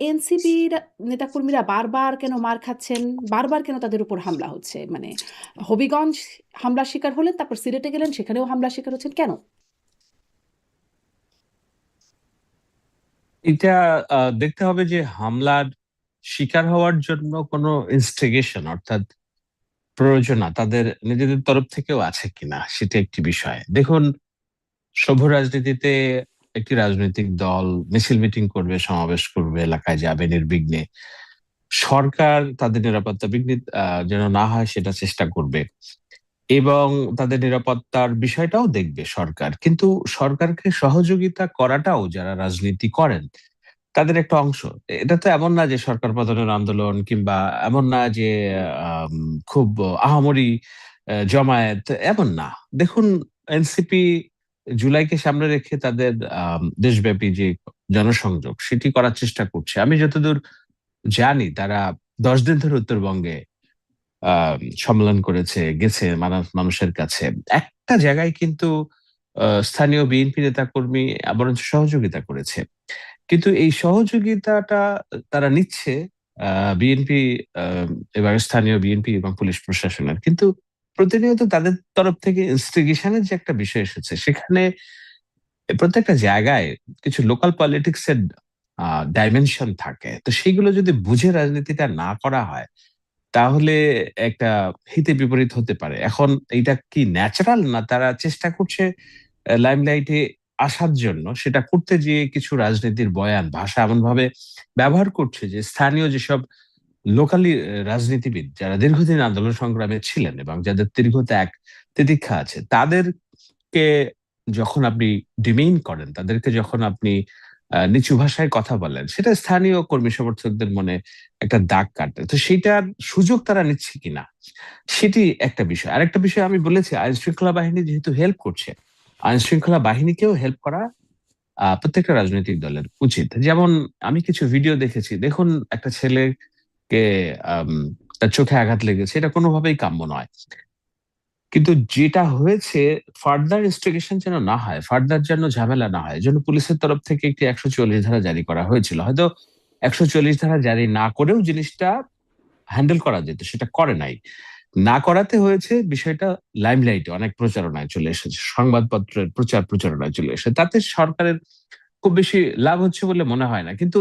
এনসিপির নেতাকর্মীরা বারবার কেন মার খাচ্ছেন? বারবার কেন তাদের উপর হামলা হচ্ছে? মানে হবিগঞ্জ হামলার শিকার হলেন, তারপর সিলেটে গেলেন, সেখানেও হামলার শিকার হচ্ছেন কেন? এটা দেখতে হবে যে হামলার শিকার হওয়ার জন্য কোনো ইনস্টিগেশন অর্থাৎ প্রয়োজনা তাদের নিজেদের তরফ থেকেও আছে কিনা সেটা একটি বিষয়। দেখুন, সভ্য রাজনীতিতে একটি রাজনৈতিক দল মিছিল মিটিং করবে, সমাবেশ করবে, এলাকায় যাবে নির্বিঘ্নে। সরকার তাদের নিরাপত্তা বিঘ্নিত যেন না হয় সেটা চেষ্টা করবে এবং তাদের নিরাপত্তার বিষয়টাও দেখবে সরকার। কিন্তু সরকারকে সহযোগিতা করাটাও যারা রাজনীতি করেন তাদের একটা অংশ। এটা তো এমন না যে সরকার পতনের আন্দোলন, কিংবা এমন না যে আম, খুব আহামরি জমায়েত, এমন না। দেখুন, এনসিপি জুলাইকে সামনে রেখে তাদের দেশব্যাপী যে জনসংযোগ সেটি করার চেষ্টা করছে। আমি যতদূর জানি তারা 10 দিন ধরে উত্তরবঙ্গে সম্মেলন করেছে, গেছে মানুষের কাছে। একটা জায়গায় কিন্তু স্থানীয় বিএনপি নেতা কর্মী বরঞ্চ সহযোগিতা করেছে। কিন্তু এই সহযোগিতাটা তারা নিচ্ছে বিএনপি, এবার স্থানীয় বিএনপি এবং পুলিশ প্রশাসনের। কিন্তু প্রতিনিয়ত তাদের তরফ থেকে ইনস্টিগেশনের যে একটা বিষয় এসেছে, সেখানে প্রত্যেকটা জায়গায় কিছু লোকাল পলিটিক্স এর ডাইমেনশন থাকে। তো সেইগুলো যদি বুঝে রাজনীতিটা না করা হয়, তাহলে একটা হিতে বিপরীত হতে পারে। এখন এইটা কি ন্যাচারাল, না তারা চেষ্টা করছে লাইমলাইটে আসার জন্য? সেটা করতে গিয়ে কিছু রাজনীতির বয়ান ভাষা এমন ভাবে ব্যবহার করছে যে স্থানীয় যেসব লোকালি রাজনীতিবিদ যারা দীর্ঘদিন আন্দোলন সংগ্রামে ছিলেন এবং যাদের দীর্ঘ ত্যাগ তিতিক্ষা আছে, তাদেরকে যখন আপনি ডিমেইন করেন, তাদেরকে যখন আপনি নিচু ভাষায় কথা বলেন, সেটা স্থানীয় কর্মী সমর্থকদের মনে একটা দাগ কাটে। তো সেইটার সুযোগ তারা নিচ্ছে কিনা সেটি একটা বিষয়। আরেকটা বিষয় আমি বলেছি, আইন শৃঙ্খলা বাহিনী যেহেতু হেল্প করছে, আইন শৃঙ্খলা বাহিনীকেও হেল্প করা প্রত্যেকটা রাজনৈতিক দলের উচিত। যেমন আমি কিছু ভিডিও দেখেছি। দেখুন, একটা ছেলেকে আম, তার চোখে আঘাত লেগেছে, এটা কোনোভাবেই কাম্য নয়। কিন্তু যেটা হয়েছে, ফার্দার ইনভেস্টিগেশন যেন না হয়, ফার্দার যেন ঝামেলা না হয়, এজন্য পুলিশের তরফ থেকে একটি 144 ধারা জারি করা হয়েছিল। হয়তো 144 ধারা জারি না করেও জিনিসটা হ্যান্ডেল করা যেত, সেটা করে নাই। না করাতে হয়েছে বিষয়টা লাইমলাইটে অনেক প্রচারণায় চলে এসেছে, সংবাদপত্রের প্রচার প্রচারণায় চলে এসেছে। তাতে সরকারের খুব বেশি লাভ হচ্ছে বলে মনে হয় না। কিন্তু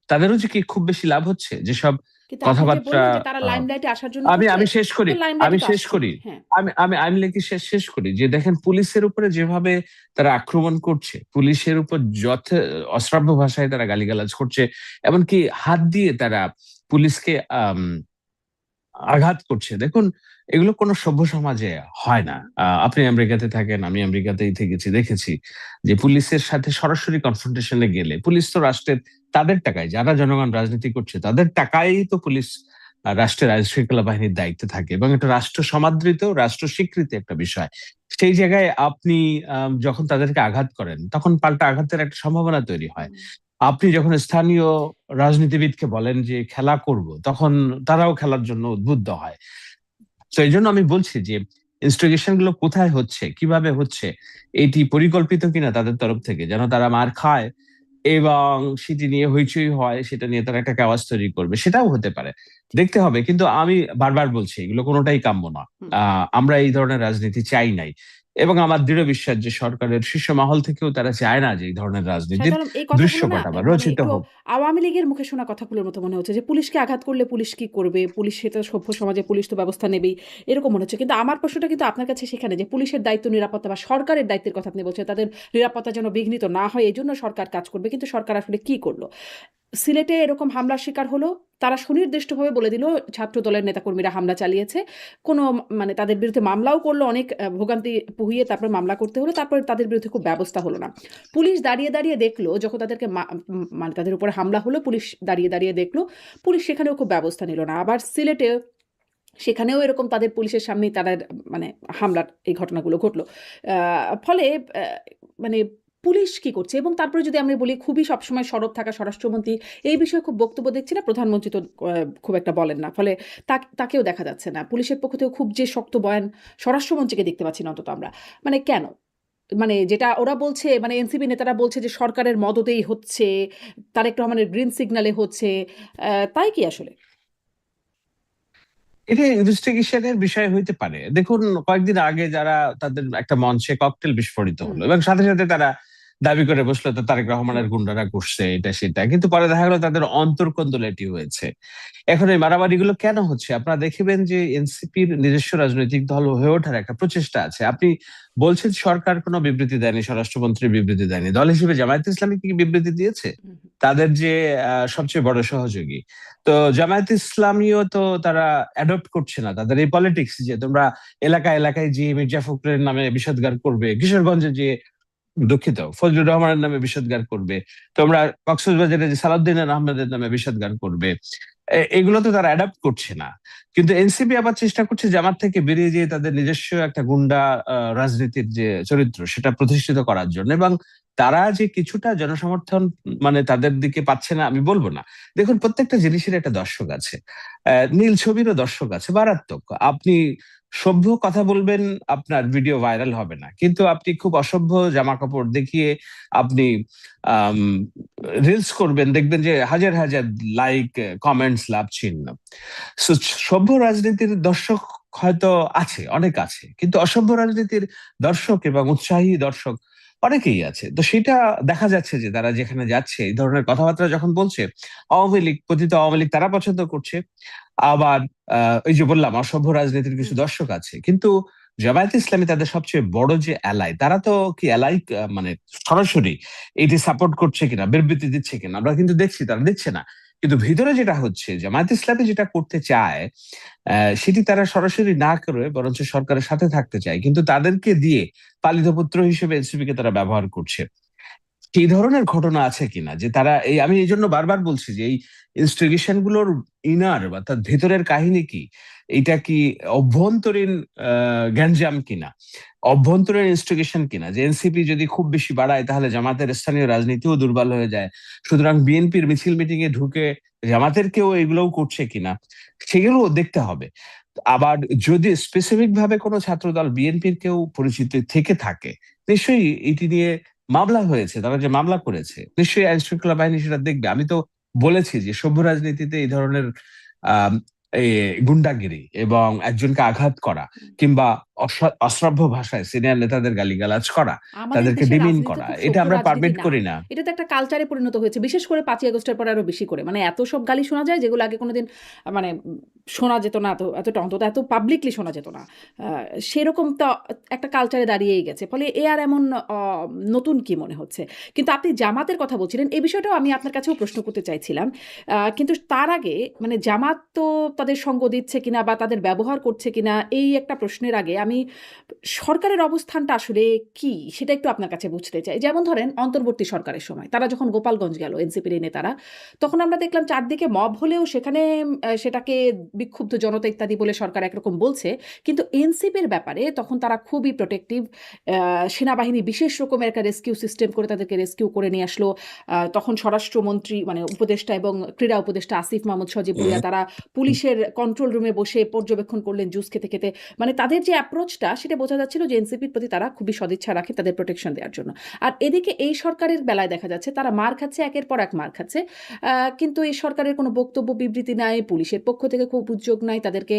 তাদেরও যে কি খুব বেশি লাভ হচ্ছে, যেসব কিন্তু আপনি যে কথাবার্তা। বললেন যে তারা আহ, লাইমলাইটে আসার জন্য আমি করছে, আমি শেষ করি তো লাইমলাইটে আমি তো শেষ আসছেন। করি হ্যাঁ। আমি লেখি শেষ শেষ করি যে দেখেন, পুলিশের উপরে যেভাবে তারা আক্রমণ করছে, পুলিশের উপর অশ্রাব্য ভাষায় তারা গালিগালাজ করছে, এমনকি হাত দিয়ে তারা পুলিশকে আঘাত করছে। দেখুন, এগুলো কোনো সভ্য সমাজে হয় না। আপনি আমেরিকাতে থাকেন, আমি আমেরিকাতেই থেকেছি, দেখেছি যে পুলিশের সাথে সরাসরি কনফ্রন্টেশনে গেলে, পুলিশ তো রাষ্ট্রের, তাদের টাকায় যারা জনগণ রাজনীতি করছে তাদের টাকায় তো পুলিশ রাষ্ট্রের আইন শৃঙ্খলা বাহিনীর দায়িত্বে থাকে, এবং এটা রাষ্ট্র সমাদৃত, রাষ্ট্র স্বীকৃতি একটা বিষয়। সেই জায়গায় আপনি যখন তাদেরকে আঘাত করেন, তখন পাল্টা আঘাতের একটা সম্ভাবনা তৈরি হয়। আপনি যখন স্থানীয় রাজনীতিবিদকে বলেন যে খেলা করব, তখন তারাও খেলার জন্য উদ্বুদ্ধ হয়। তো এই জন্য আমি বলছি যে ইনস্টিগেশন গুলো কোথায় হচ্ছে, কিভাবে হচ্ছে, এটি পরিকল্পিত কিনা তাদের তরফ থেকে, যেন তারা মার খায় এবং সেটি নিয়ে হইচই হয়, সেটা নিয়ে তারা একটা কাওয়াজ তৈরি করবে, সেটাও হতে পারে। দেখতে হবে। কিন্তু আমি বারবার বলছি, এগুলো কোনোটাই কাম্য না। হুম। আমরা এই ধরনের রাজনীতি চাই নাই, এবং আমার দৃঢ় বিশ্বাস যে সরকারের শীর্ষ মহল থেকেও তারা চায় না যে এই ধরনের রাজনীতির শাহজালাল, এই কথাগুলো না দৃশ্যপট আবার মানে রচিত একটু হোক। আওয়ামী লীগের মুখে শোনা কথাগুলোর মতো মনে হচ্ছে যে পুলিশকে আঘাত করলে পুলিশ কি করবে, পুলিশ সেটা সভ্য সমাজে পুলিশ তো ব্যবস্থা নেবেই, এরকম মনে হচ্ছে। কিন্তু আমার প্রশ্নটা কিন্তু আপনার কাছে সেখানে যে পুলিশের দায়িত্ব নিরাপত্তা, বা সরকারের দায়িত্বের কথা আপনি বলছেন, তাদের নিরাপত্তা যেন বিঘ্নিত না হয় এই জন্য সরকার কাজ করবে, কিন্তু সরকার আসলে কি করলো? সিলেটে এরকম হামলার শিকার হলো, তারা সুনির্দিষ্টভাবে বলে দিল ছাত্র দলের নেতাকর্মীরা হামলা চালিয়েছে। কোনো মানে তাদের বিরুদ্ধে মামলাও করলো, অনেক ভোগান্তি পুহিয়ে তারপর মামলা করতে হলো, তারপর তাদের বিরুদ্ধে খুব ব্যবস্থা হলো না। পুলিশ দাঁড়িয়ে দাঁড়িয়ে দেখলো যখন তাদেরকে মানে তাদের উপরে হামলা হলো, পুলিশ দাঁড়িয়ে দাঁড়িয়ে দেখলো, পুলিশ সেখানেও খুব ব্যবস্থা নিল না। আবার সিলেটে সেখানেও এরকম তাদের পুলিশের সামনেই তারা মানে হামলার এই ঘটনাগুলো ঘটলো। ফলে মানে পুলিশ কি করছে? এবং তারপরে যদি আমরা বলি খুবই সবসময় সরব থাকা স্বরাষ্ট্রমন্ত্রী এই বিষয়ে খুব বক্তব্য দেখছি না, প্রধানমন্ত্রী তো খুব একটা বলেন না, ফলে তাকেও দেখা যাচ্ছে না। পুলিশের পক্ষ থেকেও খুব যে শক্ত বয়ান স্বরাষ্ট্রমন্ত্রীকে দেখতে পাচ্ছি না অন্তত আমরা। মানে কেন? মানে যেটা ওরা বলছে, মানে এনসিপি নেতারা বলছে যে সরকারের মদতেই হচ্ছে, তারেক রহমানের গ্রিন সিগন্যালে হচ্ছে, তাই কি আসলে? এটা ইনভেস্টিগেশনের বিষয় হইতে পারে। দেখুন, কয়েকদিন আগে যারা তাদের একটা মঞ্চে ককটেল বিস্ফোরিত হুম, হলো এবং সাথে সাথে তারা দাবি করে বসলো তো তারেক হুম, রহমানের গুন্ডারা করছে এটা সেটা, কিন্তু পরে দেখা গেলো তাদের অন্তর্কন্দল এটি হয়েছে। এখন এই মারামারিগুলো কেন হচ্ছে? আপনারা দেখবেন যে এনসিপির নিজস্ব রাজনৈতিক দল হয়ে ওঠার একটা প্রচেষ্টা আছে। আপনি বলছেন সরকার কোনো বিবৃতি দেয়নি, স্বরাষ্ট্রমন্ত্রী বিবৃতি দেয়নি, দল হিসেবে জামায়াত ইসলামী কি বিবৃতি দিয়েছে? হুম, তাদের যে সবচেয়ে বড় সহযোগী, তো জামায়াত ইসলামীও তো তারা অ্যাডপ্ট করছে না তাদের এই পলিটিক্স, যে তোমরা এলাকায় এলাকায় যে মির্জা ফখরুলের নামে বিষোদ্গার করবে, কিশোরগঞ্জে যে, দুঃখিত, ফজলুর রহমানের নামে বিষোদ্গার করবে, তোমরা কক্সবাজারে যে সালাউদ্দিন আহমেদের নামে বিষোদ্গার করবে, এগুলো তো তারা অ্যাডাপ্ট করছে না। কিন্তু এনসিপি আবার চেষ্টা করছে জামাত থেকে বেরিয়ে যেয়ে তাদের নিজস্ব একটা গুন্ডা রাজনীতির যে চরিত্র সেটা প্রতিষ্ঠিত করার জন্য, এবং তারা যে কিছুটা জনসমর্থন মানে তাদের দিকে পাচ্ছে না আমি বলবো না। দেখুন, প্রত্যেকটা জিনিসের একটা দর্শক আছে, নীল ছবিরও দর্শক আছে মারাত্মক। আপনি সভ্য কথা বলবেন, আপনার ভিডিও ভাইরাল হবে না, কিন্তু আপনি খুব অসভ্য জামা কাপড় দেখিয়ে আপনি রিলস করবেন, দেখবেন যে হাজার হাজার লাইক, কমেন্টস, লাভ চিহ্ন। So, সভ্য রাজনীতির দর্শক হয়তো আছে, অনেক আছে, কিন্তু অসভ্য রাজনীতির দর্শক এবং উৎসাহী দর্শক অনেকেই আছে। তো সেটা দেখা যাচ্ছে যে তারা যেখানে যাচ্ছে এই ধরনের কথাবার্তা যখন বলছে, আওয়ামী লীগ, পতিত আওয়ামী লীগ তারা পছন্দ করছে। আবার ওই যে বললাম অসভ্য রাজনীতির কিছু হুম। দর্শক আছে, কিন্তু জামায়াত ইসলামী তাদের সবচেয়ে বড় যে অ্যালাই, তারা তো কি অ্যালাই মানে সরাসরি এটি সাপোর্ট করছে কিনা, বিবৃতি দিচ্ছে কিনা আমরা কিন্তু দেখছি, তারা দিচ্ছে না। কিন্তু ভিতরে যেটা হচ্ছে, জামায়াত ইসলামী যেটা করতে চায় সেটি তারা সরাসরি না করে বরঞ্চ সরকারের সাথে থাকতে চায়, কিন্তু তাদেরকে দিয়ে পালিত পুত্র হিসেবে এনসিপি কে তারা ব্যবহার করছে। এই ধরনের ঘটনা আছে কিনা, যে তারা এই, আমি এই জন্য বারবার বলছি যে এই ইনস্টিগেশন গুলোর ইনার বা তার ভেতরের কাহিনী কি, এটা কি অভ্যন্তরীণ গ্যাঞ্জাম কিনা, অভ্যন্তরীণ ইনস্টিগেশন কিনা, যে এনসিপি যদি খুব বেশি বাড়ায় তাহলে জামাতের স্থানীয় রাজনীতিও দুর্বল হয়ে যায়, সুতরাং বিএনপির মিছিল মিটিং এ ঢুকে জামাতের কেউ এগুলোও করছে কিনা, সেগুলো দেখতে হবে। আবার যদি স্পেসিফিক ভাবে কোনো ছাত্রদল বিএনপির কেউ পরিচিত থেকে থাকে, নিশ্চয়ই এটি নিয়ে মামলা হয়েছে, তারা যে মামলা করেছে নিশ্চয়ই আইন শৃঙ্খলা বাহিনী সেটা দেখবে। আমি তো বলেছি যে সভ্য রাজনীতিতে এই ধরনের আহ গুন্ডাগিরি এবং একজনকে আঘাত করা কিংবা অশ্রাব্য ভাষায় সিনিয়র নেতাদের গালিগালাজ করা, আমাদের তাদেরকে দেশের ডিমিং রাজনীতি তো করা, খুব এটা সভ্য আমরা রাজনীতি পারমিট না। করি না। এটা তো একটা কালচারে পরিণত হয়েছে। বিশেষ করে ৫ই আগস্টের পরে আরো বেশি করে। মানে এত সব গালি শোনা যায় যেগুলো আগে কোনোদিন মানে শোনা যেত না, এতটা অন্তত এত পাবলিকলি শোনা যেত না। আ সেরকম তো একটা কালচারে দাঁড়িয়েই গেছে। ফলে এ আর এমন অ নতুন কি মনে হচ্ছে? কিন্তু আপনি জামাতের কথা বলছিলেন, এই বিষয়টাও আমি আপনার কাছেও প্রশ্ন করতে চাইছিলাম। কিন্তু তার আগে মানে জামাত তো তাদের সঙ্গ দিচ্ছে কিনা বা তাদের ব্যবহার করছে কিনা, এই একটা প্রশ্নের আগে আমি সরকারের অবস্থানটা আসলে কি সেটা একটু আপনার কাছে বুঝতে চাই। যেমন ধরেন অন্তর্বর্তী সরকারের সময় তারা যখন গোপালগঞ্জ গেল এনসিপির এই নেতারা, তখন আমরা দেখলাম চারদিকে মব হলেও সেখানে সেটাকে বিক্ষুব্ধ জনতা ইত্যাদি বলে সরকার একরকম বলছে। কিন্তু এনসিপির ব্যাপারে তখন তারা খুবই প্রোটেক্টিভ। সেনাবাহিনী বিশেষ রকমের একটা রেস্কিউ সিস্টেম করে তাদেরকে রেস্কিউ করে নিয়ে আসলো। তখন স্বরাষ্ট্রমন্ত্রী মানে উপদেষ্টা এবং ক্রীড়া উপদেষ্টা আসিফ মাহমুদ সজীব ভুইয়া তারা পুলিশের কন্ট্রোল রুমে বসে পর্যবেক্ষণ করলেন জুস খেতে খেতে। মানে তাদের যে অ্যাপ্রোচটা সেটা বোঝা যাচ্ছিল যে এনসিপির প্রতি তারা খুবই সদিচ্ছা রাখে তাদের প্রোটেকশন দেওয়ার জন্য। আর এদিকে এই সরকারের বেলায় দেখা যাচ্ছে তারা মার খাচ্ছে, একের পর এক মার খাচ্ছে। কিন্তু এই সরকারের কোনো বক্তব্য বিবৃতি নাই, পুলিশের পক্ষ থেকে খুব উদ্যোগ নাই তাদেরকে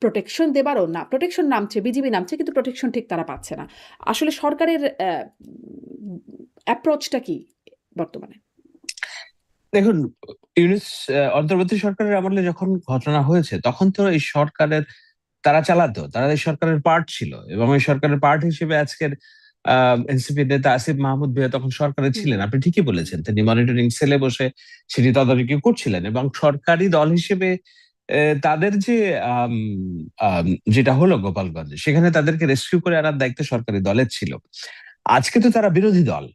প্রোটেকশন দেবারও না। প্রোটেকশন নামছে, বিজিবি নামছে, কিন্তু প্রোটেকশন ঠিক তারা পাচ্ছে না। আসলে সরকারের অ্যাপ্রোচটা কি বর্তমানে? দেখুন, ইউনিস অন্তর্বর্তী সরকারের আমলে যখন ঘটনা হয়েছে তখন তো এই সরকারের তারা চালাতো, তারা এই সরকারের পার্ট ছিল, এবং এই সরকারের পার্ট হিসেবে আজকের এনসিপি নেতা আসিফ মাহমুদ ভাইয়া তখন সরকারে হুম, ছিলেন। আপনি ঠিকই বলেছেন, তিনি মনিটরিং সেলে বসে সেটি তদারকি করছিলেন, এবং সরকারি দল হিসেবে তাদের যে আম, আম, যেটা হলো গোপালগঞ্জে, সেখানে তাদেরকে রেস্কিউ করে আনার দায়িত্ব সরকারি দলের ছিল। আজকে তো তারা বিরোধী দল।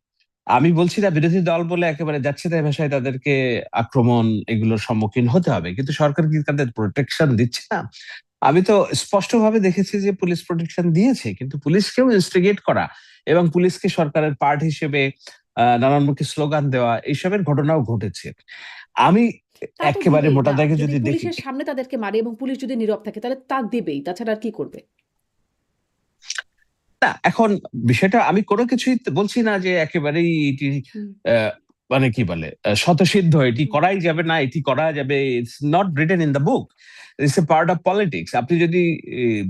আমি বলছি না বিরোধী দল বলে একেবারে যাচ্ছে তাই ভাষায় তাদেরকে আক্রমণ এগুলোর সম্মুখীন হতে হবে, কিন্তু সরকার কি তাদের প্রোটেকশন দিচ্ছে না? আমি তো স্পষ্টভাবে দেখেছি যে পুলিশ প্রোটেকশন দিয়েছে, কিন্তু পুলিশকেও ইনস্টিগেট করা এবং পুলিশকে সরকারের পার্ট হিসেবে নানানমুখী স্লোগান দেওয়া, এইসবের ঘটনাও ঘটেছে। আমি তা তো একেবারে দিবেই মোটা না। দাগে যদি যদি দেখি, পুলিশের সামনে তাদেরকে মারে এবং পুলিশ যদি নীরব থাকে তাহলে তা দিবেই। তাছাড়া আর কি করবে? না, এখন বিষয়টা আমি কোনো কিছুই বলছি না যে একেবারেই এটি হুম, আহ, মানে কি বলে স্বতঃসিদ্ধ, এটি হুম, করাই যাবে না, এটি করা যাবে, it's not written in the book, it's a part of politics. আপনি যদি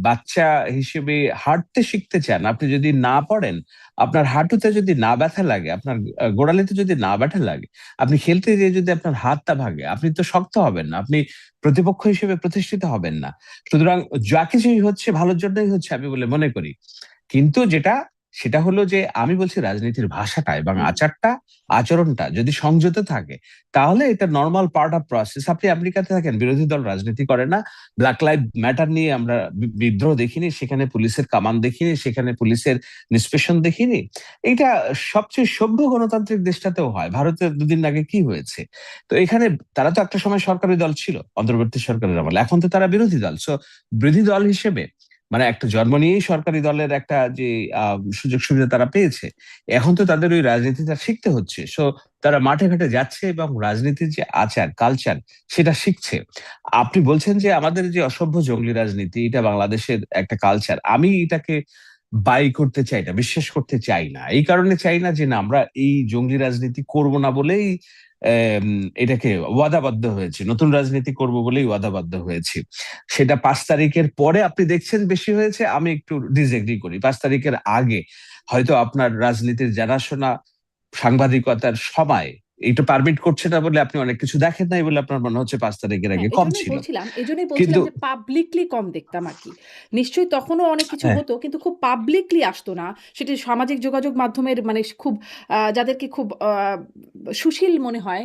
বাচ্চা হিসেবে হাঁটতে শিখতে চান, আপনি যদি না পড়েন, আপনার হাঁটুতে যদি না ব্যথা লাগে, আপনার গোড়ালিতে যদি না ব্যথা লাগে, আপনি খেলতে গিয়ে যদি আপনার হাতটা ভাগে, আপনি তো শক্ত হবেন না, আপনি প্রতিপক্ষ হিসেবে প্রতিষ্ঠিত হবেন না। সুতরাং যা কিছুই হচ্ছে ভালোর জন্যই হচ্ছে আমি বলে মনে করি। কিন্তু সেটা হলো যে আমি বলছি রাজনীতির ভাষাটা এবং হুম। আচরণটা যদি সংযত থাকে, তাহলে এটা নর্মাল পার্ট অফ প্রসেস। আপনি আমেরিকাতে থাকেন, বিরোধী দল রাজনীতি করে না, ব্ল্যাক লাইভ ম্যাটার নিয়ে আমরা বিদ্রোহ দেখিনি, সেখানে পুলিশের কামান দেখিনি, সেখানে পুলিশের নিষ্পেষণ দেখিনি। এটা সবচেয়ে সভ্য গণতান্ত্রিক দেশটাতেও হয়। ভারতের দুদিন আগে কি হয়েছে? তো এখানে তারা তো একটা সময় সরকারি দল ছিল অন্তর্বর্তী সরকারের আমলে, এখন তো তারা বিরোধী দল। সো বিরোধী দল হিসেবে মানে একটা জন্ম নিয়েই সরকারি দলের একটা যে সুযোগ সুবিধা তারা পেয়েছে, এখন তো তাদের ওই রাজনীতিটা শিখতে হচ্ছে। সো তারা মাঠে ঘাটে যাচ্ছে এবং রাজনীতির যে আচার কালচার সেটা শিখছে। আপনি বলছেন যে আমাদের যে অসভ্য জঙ্গলি রাজনীতি, এটা বাংলাদেশের একটা কালচার, আমি এটাকে বাই করতে চাই না, বিশ্বাস করতে চাই না। এই কারণে চাই না যে না, আমরা এই জঙ্গলি রাজনীতি করব না বলেই এটাকে ওয়াদাবদ্ধ হয়েছে, নতুন রাজনীতি করব বলেই ওয়াদাবদ্ধ হয়েছি। সেটা 5 তারিখের পরে আপনি দেখছেন বেশি হয়েছে, আমি একটু ডিসএগ্রি করি। 5 তারিখের আগে হয়তো আপনার রাজনীতির জানাশোনা, সাংবাদিকতার সময় এটা পারমিট করছে না বলে আপনি অনেক কিছু দেখেন নাই বলে আপনার মনে হচ্ছে 5 তারিখের হ্যাঁ, আগে কম ছিল। এজন্যই কিন্তু বলছিলাম যে পাবলিকলি কম দেখতাম আরকি। নিশ্চয়ই তখনও অনেক কিছু হ্যাঁ, হতো কিন্তু খুব পাবলিকলি আসতো না। সেটি সামাজিক যোগাযোগ মাধ্যমের মানে খুব যাদেরকে খুব সুশীল মনে হয়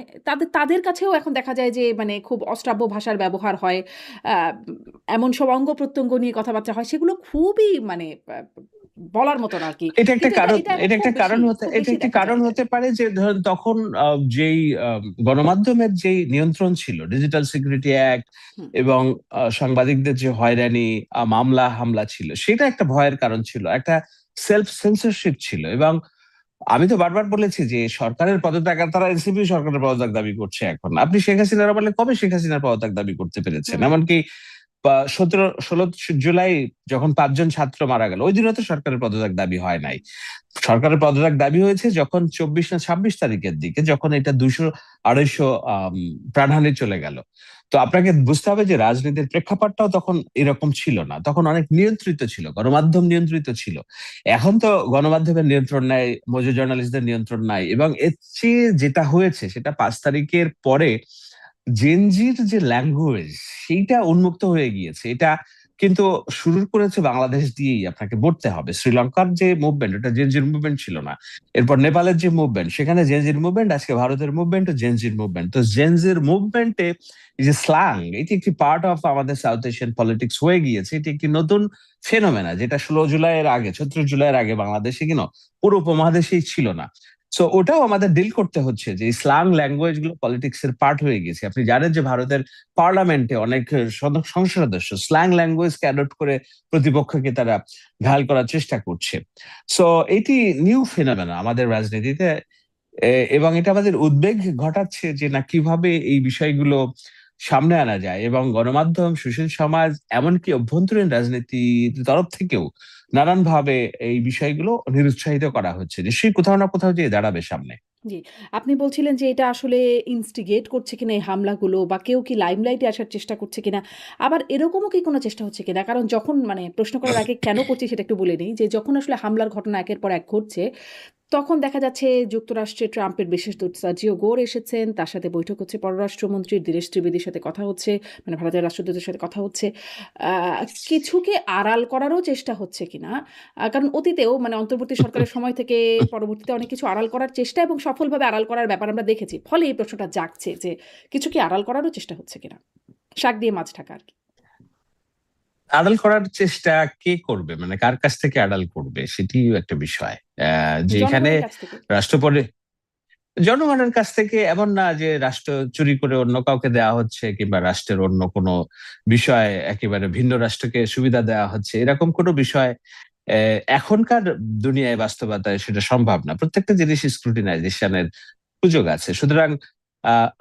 তাদের কাছেও এখন দেখা যায় যে মানে খুব অশ্রাব্য ভাষার ব্যবহার হয়। আ এমন সব অঙ্গ-প্রত্যঙ্গ নিয়ে কথাবার্তা হয় সেগুলো খুবই মানে বলার মতন আরকি। এটা একটা কিন্তু কারণ, এটা এখন খুব এটা বেশি একটি দেখা কারণ যায়। হতে পারে যে ধরেন তখন যেই গণমাধ্যমের যেই নিয়ন্ত্রণ ছিল, ডিজিটাল সিকিউরিটি অ্যাক্ট হুম, এবং সাংবাদিকদের যে হয়রানি, মামলা হামলা ছিল, সেটা একটা ভয়ের কারণ ছিল, একটা সেলফ সেন্সরশিপ ছিল। এবং আমি তো বারবার বলেছি যে সরকারের পদত্যাগ, আর তারা এনসিপি সরকারের পদত্যাগ দাবি করছে এখন। আপনি শেখ হাসিনার আমলে কবে শেখ হাসিনার পদত্যাগ দাবি করতে পেরেছেন? হুম, এমনকি 16 জুলাই যখন 5 জন ছাত্র মারা গেল, ওই দিনও তো সরকারের পদত্যাগ দাবি হয় নাই। সরকারের পদত্যাগ দাবি হয়েছে যখন 24 না 26 তারিখের দিকে, যখন এটা 200-250 প্রাণহানি চলে গেল। তো আপনাকে বুঝতে হবে যে রাজনীতির প্রেক্ষাপটটাও তখন এরকম ছিল না, তখন অনেক নিয়ন্ত্রিত ছিল, গণমাধ্যম নিয়ন্ত্রিত ছিল। এখন তো গণমাধ্যমের নিয়ন্ত্রণ নাই, মজুর জার্নালিস্টদের নিয়ন্ত্রণ নাই, এবং এর চেয়ে যেটা হয়েছে সেটা 5 তারিখের পরে জেনজির যে ল্যাঙ্গুয়েজ সেইটা উন্মুক্ত হয়ে গিয়েছে। এটা কিন্তু শুরু করেছে বাংলাদেশ দিয়েই, আপনাকে বলতে হবে। শ্রীলঙ্কার যে মুভমেন্ট, ওটা জেনজির মুভমেন্ট ছিল না। এরপর নেপালের যে মুভমেন্ট, সেখানে জেনজির মুভমেন্ট, আজকে ভারতের মুভমেন্ট জেনজির মুভমেন্ট। তো জেনজির মুভমেন্টে এই যে স্ল্যাং, এটি একটি পার্ট অফ আমাদের সাউথ এশিয়ান পলিটিক্স হয়ে গিয়েছে। এটি একটি নতুন ফেনোমেনা, যেটা 16 জুলাইয়ের আগে, 36 জুলাইয়ের আগে বাংলাদেশে পুরো উপমহাদেশেই ছিল না। সো ওটাও আমাদের ডিল করতে হচ্ছে যে স্ল্যাং ল্যাঙ্গুয়েজ গুলো পলিটিক্স এর পার্ট হয়ে গেছে। আপনি জানেন যে ভারতের পার্লামেন্টে অনেক সংসদ সদস্য স্ল্যাং ল্যাঙ্গুয়েজকে অ্যাডপ্ট করে প্রতিপক্ষকে তারা ঘায়াল করার চেষ্টা করছে। সো এটি নিউ ফিনোমেনা আমাদের রাজনীতিতে। এবং এটা আমাদের উদ্বেগ ঘটাচ্ছে যে না, কিভাবে এই বিষয়গুলো সামনে আনা যায়, এবং গণমাধ্যম, সুশীল সমাজ, এমনকি অভ্যন্তরীণ রাজনীতির তরফ থেকেও নানান ভাবে এই বিষয়গুলো নিরুৎসাহিত করা হচ্ছে, নিশ্চয়ই কোথাও না কোথাও যেয়ে দাঁড়াবে সামনে। জি। আপনি বলছিলেন যে এটা আসলে ইনস্টিগেট করছে কিনা এই হামলাগুলো বা কেউ কি লাইমলাইটে আসার চেষ্টা করছে কিনা? আবার এরকমও কি কোনো চেষ্টা হচ্ছে কিনা? কারণ যখন মানে প্রশ্ন করার আগে কেন করছি সেটা একটু বলে নেই। যে যখন আসলে হামলার ঘটনা একের পর এক ঘটছে তখন দেখা যাচ্ছে যুক্তরাষ্ট্রে ট্রাম্পের বিশেষ দূত সার্জিও গোর এসেছেন। তার সাথে বৈঠক হচ্ছে পররাষ্ট্রমন্ত্রীর দীনেশ ত্রিবেদীর সাথে কথা হচ্ছে। মানে ভারতের রাষ্ট্রদূতের সাথে কথা হচ্ছে। আ কিছুকে আড়াল করারও চেষ্টা হচ্ছে কিনা? কারণ অতীতেও মানে অন্তর্বর্তী সরকারের সময় থেকে পরবর্তীতে অনেক কিছু আড়াল করার চেষ্টা এবং সফলভাবে আড়াল করার ব্যাপার আমরা দেখেছি। ফলে এই প্রশ্নটা জাগছে যে কিছু কি আড়াল করারও চেষ্টা হচ্ছে কিনা? শাক দিয়ে মাছ ঢাকা আরকি। আড়াল করার চেষ্টা কে করবে, মানে কার কাছ থেকে আড়াল করবে, সেটিও একটা বিষয়। যেখানে জনগণের কাছ থেকে। রাষ্ট্রপতি, জনগণের কাছ থেকে, এমন না যে রাষ্ট্র চুরি করে অন্য কাউকে দেওয়া হচ্ছে, কিংবা রাষ্ট্রের অন্য কোনো বিষয় একেবারে ভিন্ন রাষ্ট্রকে সুবিধা দেওয়া হচ্ছে, এরকম কোনো বিষয় এখনকার দুনিয়ায়, বাস্তবতায় সেটা সম্ভব না। প্রত্যেকটা জিনিস স্ক্রুটিনাইজেশনের সুযোগ আছে। সুতরাং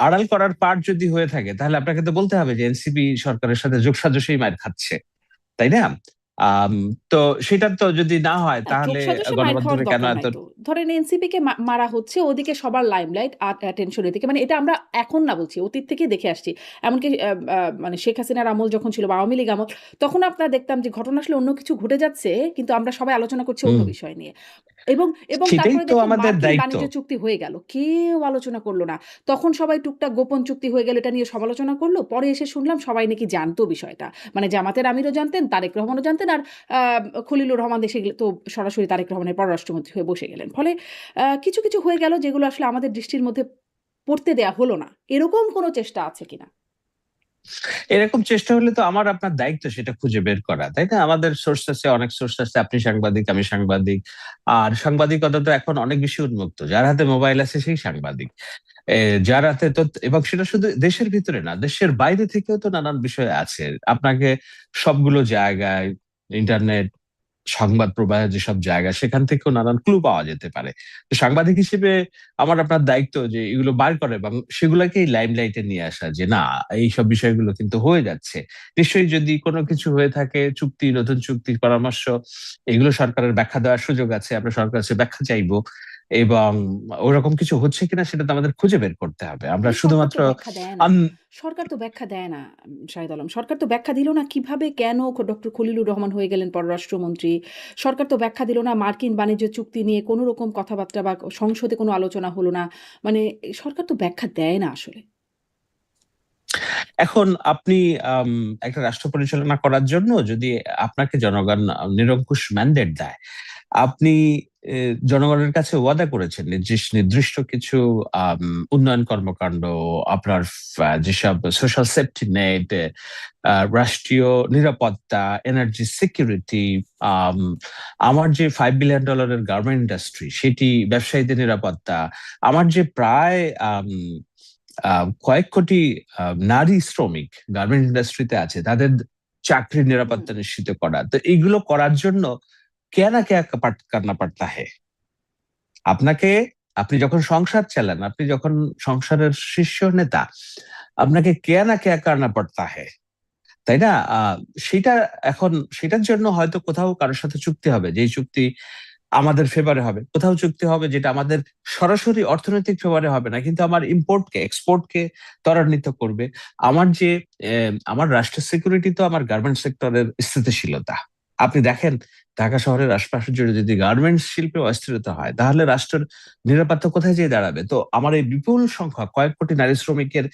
আড়াল করার পার্ট যদি হয়ে থাকে, তাহলে আপনাকে তো বলতে হবে যে এনসিপি সরকারের সাথে যোগসাজশেই মার খাচ্ছে, তাই না? আম, তো সেটা তো যদি না হয় তাহলে যোগসাজশে মাইর খাওয়ার গণমাধ্যমে কেন দরকার এত? নাই তো। ধরেন এনসিপি কে মারা হচ্ছে, ওদিকে সবার লাইমলাইট আর অ্যাটেনশন এদিকে। মানে এটা আমরা এখন না বলছি, অতীত থেকেই দেখে আসছি। এমনকি মানে শেখ হাসিনার আমল যখন ছিল বা আওয়ামী লীগ আমল, তখন আপনারা দেখতাম যে ঘটনা আসলে অন্য কিছু ঘটে যাচ্ছে, কিন্তু আমরা সবাই আলোচনা করছি অন্য হুম, বিষয় নিয়ে। এবং এবং সেটাই তারপরে তো দেখলাম আমাদের মার্কিন দায়িত্ব। বাণিজ্য চুক্তি হয়ে গেল। কেউ আলোচনা করল না। তখন সবাই টুকটাক গোপন চুক্তি হয়ে গেল, এটা নিয়ে সমালোচনা করল। পরে এসে শুনলাম সবাই নাকি জানতো বিষয়টা। মানে জামাতের আমিরও জানতেন, তারেক রহমানও জানতেন, আর আ খলিলুর রহমান দেশে গেলে তো সরাসরি তারেক রহমানের পররাষ্ট্রমন্ত্রী হয়ে বসে গেলেন। ফলে কিছু, কিছু হয়ে গেল যেগুলো আসলে আমাদের দৃষ্টির মধ্যে পড়তে দেয়া হলো না। এরকম কোনো চেষ্টা আছে কিনা? এরকম চেষ্টা হলে তো আমার আপনার দায়িত্ব সেটা খুঁজে বের করা, তাই না? আমাদের সোর্স আছে, অনেক সোর্স আছে। আপনি সাংবাদিক, আমি সাংবাদিক। আর সাংবাদিকতা তো এখন অনেক বেশি উন্মুক্ত, যার হাতে মোবাইল আছে সেই সাংবাদিক। এ, যার হাতে তো, এবং সেটা শুধু দেশের ভিতরে না, দেশের বাইরে থেকেও তো নানান বিষয় আছে। আপনাকে সবগুলো জায়গায় ইন্টারনেট, সংবাদ প্রবাহের যেসব জায়গা, সেখান থেকেও নানান ক্লু পাওয়া যেতে পারে। তো সাংবাদিক হিসেবে আমার আপনার দায়িত্ব যে এগুলো বার করে এবং সেগুলোকেই লাইমলাইটে নিয়ে আসা, যে না, এইসব বিষয়গুলো কিন্তু হয়ে যাচ্ছে। নিশ্চয়ই যদি কোনো কিছু হয়ে থাকে, চুক্তি, নতুন চুক্তির পরামর্শ, এগুলো সরকারের ব্যাখ্যা দেওয়ার সুযোগ আছে, আমরা সরকারের কাছে ব্যাখ্যা চাইবো। এবং ওরকম কিছু হচ্ছে কিনা সেটা তো আমাদের খুঁজে বের করতে হবে। আমরা আসলে সরকার শুধুমাত্র তো ব্যাখ্যা দেয় না। সরকার তো ব্যাখ্যা দেয় না, শাহিদ আলম। সরকার তো ব্যাখ্যা দিল না কিভাবে কেন ডক্টর খলিলুর রহমান হয়ে গেলেন পররাষ্ট্রমন্ত্রী। সরকার তো ব্যাখ্যা দিল না মার্কিন বাণিজ্য চুক্তি নিয়ে কোনো রকম কথাবার্তা বা সংসদে কোনো আলোচনা হলো না। মানে সরকার তো ব্যাখ্যা দেয় না আসলে। এখন আপনি আম, একটা রাষ্ট্র পরিচালনা করার জন্য যদি আপনাকে জনগণ নিরঙ্কুশ ম্যান্ডেট দেয়, আপনি জনগণের কাছে ওয়াদা করেছেন নির্দিষ্ট কিছু উন্নয়ন কর্মকাণ্ড, আপনার যেসব সোশ্যাল সেফটি নেট, রাষ্ট্রীয় নিরাপত্তা, এনার্জি সিকিউরিটি, আমার যে $5 বিলিয়ন গার্মেন্ট ইন্ডাস্ট্রি, সেটি, ব্যবসায়ীদের নিরাপত্তা, আমার যে প্রায় কয়েক কোটি নারী শ্রমিক গার্মেন্ট ইন্ডাস্ট্রিতে আছে, তাদের চাকরির হুম। নিরাপত্তা নিশ্চিত করা, তো এইগুলো করার জন্য কে না কে করনা পাড়তা হে। আপনাকে, আপনি যখন সংসার চালান, আপনি যখন সংসারের শীর্ষ নেতা, আপনাকে কে না কে করনা পাড়তা হে, তাই না? সেটা, এখন সেটার জন্য হয়তো কোথাও কারোর সাথে চুক্তি হবে, যেই চুক্তি আমাদের ফেভারে হবে। কোথাও চুক্তি হবে যেটা আমাদের সরাসরি অর্থনৈতিক ফেভারে হবে না, কিন্তু আমার ইম্পোর্টকে, এক্সপোর্টকে ত্বরান্বিত করবে। আমার যে আমার রাষ্ট্রের সিকিউরিটি তো আমার গার্মেন্টস সেক্টরের স্থিতিশীলতা। আপনি দেখেন, ঢাকা শহরের আশপাশে জুড়ে যদি গার্মেন্টস শিল্পে অস্থিরতা হয়, তাহলে রাষ্ট্রের নিরাপত্তা কোথায় যেয়ে দাঁড়াবে? তো আমার এই বিপুল সংখ্যক, কয়েক কোটি নারী শ্রমিকের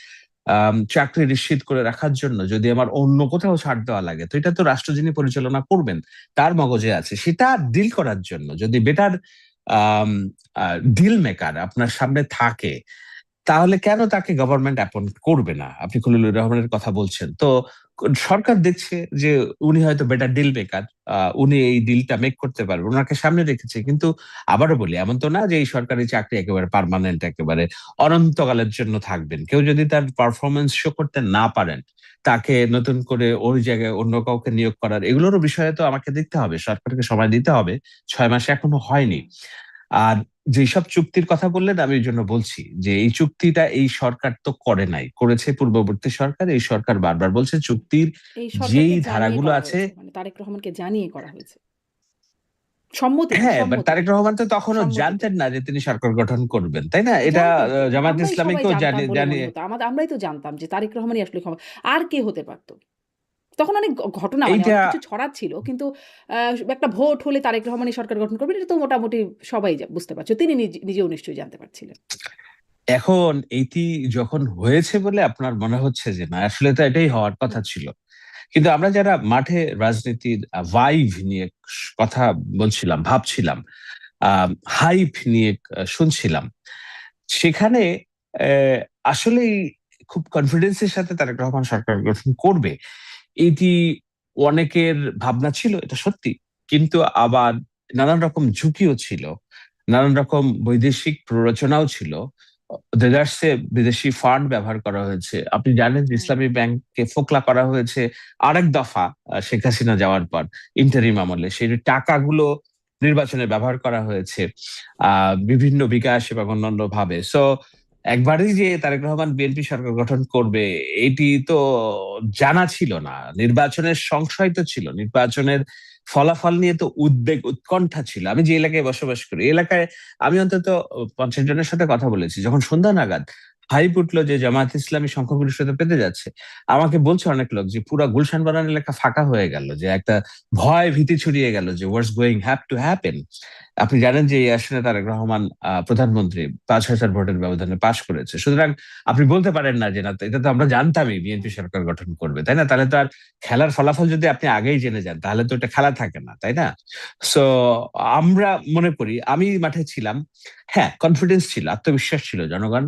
চাকরি নিশ্চিত করে রাখার জন্য যদি আমার অন্য কোথাও ছাড় দেওয়া লাগে, তো এটা তো রাষ্ট্র যিনি পরিচালনা করবেন তার মগজে আছে। সেটা ডিল করার জন্য যদি বেটার ডিল মেকার আপনার সামনে থাকে, তাহলে কেন তাকে গভর্নমেন্ট অ্যাপয়েন্ট করবে না? আপনি খলিলুর রহমানের কথা বলছেন তো, সরকার দেখছে যে উনি হয়তো বেটার ডিল মেকার, উনি এই ডিলটা মেক করতে পারবেন, ওনাকে সামনে রেখেছে। কিন্তু আবারও বলি, এমন তো না যে এই সরকারি চাকরি একেবারে পার্মানেন্ট, একেবারে অনন্তকালের জন্য থাকবেন। কেউ যদি তার পারফরমেন্স শো করতে না পারেন, তাকে নতুন করে ওই জায়গায় অন্য কাউকে নিয়োগ করার, এগুলোরও বিষয়ে তো আমাকে দেখতে হবে, সরকারকে সময় দিতে হবে। 6 মাসে এখনো হয়নি। হুম। আর যেসব চুক্তির কথা বললেন, আমি এই জন্য বলছি যে এই চুক্তিটা এই সরকার তো করে নাই, করেছে পূর্ববর্তী সরকার। এই সরকার বারবার বলছে চুক্তির এই যেই সরকারকে জানিয়ে ধারাগুলো করা আছে। হয়েছে। মানে তারেক রহমানকে জানিয়ে করা হয়েছে। সম্মতিতে, হ্যাঁ, বাট তারেক সম্মতিতে, রহমান তো তখনও সম্মতিতে। জানতেন না যে তিনি সরকার গঠন করবেন, তাই না? এটা জানতেন তো। জামায়াত আমরাই সবাই ইসলামীকেও জানতাম জানিয়ে বলে মনে জানিয়ে হতো। আমরাই তো জানতাম যে তারেক রহমানই আসলে আর কে হতে পারত? তখন অনেক ঘটনা মানে এইটা। অনেক কিছু ছড়াচ্ছিল। কিন্তু আ একটা ভোট হলে তারেক রহমানই সরকার গঠন করবেন, এটা তো মোটামুটি সবাই বুঝতে পারছে। তিনি নিজেও নিশ্চয়ই জানতে পারছিলেন। এখন এইটি যখন হয়েছে বলে আপনার মনে হচ্ছে যে না, আসলে তো এটাই হওয়ার কথা হুম, ছিল। কিন্তু আমরা যারা মাঠে রাজনীতির ভাইভ নিয়ে কথা বলছিলাম, ভাবছিলাম, হাইপ নিয়ে শুনছিলাম, সেখানে আসলেই খুব কনফিডেন্সের সাথে তারেক রহমান সরকার গঠন করবে, এটি অনেকের ভাবনা ছিল, এটা সত্যি। কিন্তু আবার নানান রকম ঝুঁকিও ছিল, নানান রকম বৈদেশিক প্ররোচনাও ছিল। দেদারসে বিদেশি ফান্ড ব্যবহার করা হয়েছে। আপনি জানেন যে হুম, ইসলামী ব্যাংককে ফোকলা করা হয়েছে আরেক দফা, শেখ হাসিনা যাওয়ার পর, ইন্টারিম আমলে সেই টাকাগুলো নির্বাচনে ব্যবহার করা হয়েছে বিভিন্ন বিকাশ এবং অন্যান্য ভাবে। সো একবারই যে তারেক রহমান বিএনপি সরকার গঠন করবে, এটি তো জানা ছিল না। নির্বাচনের সংশয় তো ছিল, নির্বাচনের ফলাফল নিয়ে তো উদ্বেগ উৎকণ্ঠা ছিল। আমি যে এলাকায় বসবাস করি, এই এলাকায় আমি অন্তত 50 জনের সাথে কথা বলেছি। যখন সন্ধ্যা নাগাদ হাইপ উঠলো যে জামায়াত ইসলামী সংখ্যাগরিষ্ঠতা পেতে যাচ্ছে, আমাকে বলছে অনেক লোক যে পুরা গুলশান বানান এলাকা ফাঁকা হয়ে গেল, যে একটা ভয় ভীতি ছড়িয়ে গেল যে what's going have to happen. আপনি জানেন যে এই আসনে তারেক রহমান প্রধানমন্ত্রী 5,000 ভোটের ব্যবধানে পাশ করেছে। সুতরাং আপনি বলতে পারেন না যে না, এটা তো আমরা জানতামই বিএনপি সরকার গঠন করবে, তাই না? তাহলে তো আর খেলার ফলাফল যদি আপনি আগেই জেনে যান তাহলে তো এটা খেলা থাকে না, তাই না? সো আমরা মনে করি, আমি মাঠে ছিলাম, হ্যাঁ কনফিডেন্স ছিল, আত্মবিশ্বাস ছিল জনগণ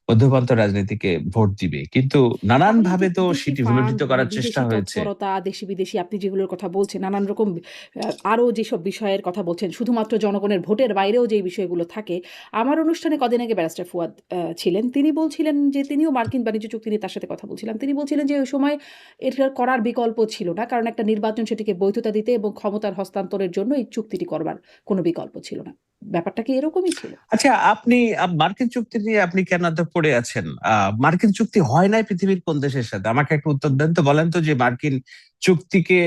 মধ্যপন্থ রাজনীতিকে ভোট দিবে, কিন্তু নানান তাহলে এই যে ভাবে তো বিদেশি সেটি ফান্ড বিবেচিত মানে করার চেষ্টা বিদেশি হয়েছে। তৎপরতা, দেশি বিদেশি আপনি যেগুলোর কথা বলছেন, নানান রকম আরো যেসব বিষয়ের কথা বলছেন, শুধুমাত্র জনগণের ভোটের বাইরেও যে বিষয়গুলো থাকে। আমার অনুষ্ঠানে কদিন আগে ব্যারিস্টার ফুয়াদ ছিলেন, তিনি বলছিলেন যে তিনিও মার্কিন বাণিজ্য চুক্তি নিয়ে তার সাথে কথা বলছিলাম। তিনি বলছিলেন যে ওই সময় এটার করার বিকল্প ছিল না, কারণ একটা নির্বাচন সেটিকে বৈধতা দিতে এবং ক্ষমতার হস্তান্তরের জন্য এই চুক্তিটি করবার কোনো বিকল্প ছিল না। ব্যাপারটা কি এরকমই ছিল? আচ্ছা, আপনি মার্কিন চুক্তি নিয়ে আপনি কেন এত পড়ে আছেন? মার্কিন চুক্তি হয় নাই পৃথিবীর কোন দেশের সাথে? আমাকে একটা উত্তর দেন তো, বলেন তো যে মার্কিন চুক্তিকে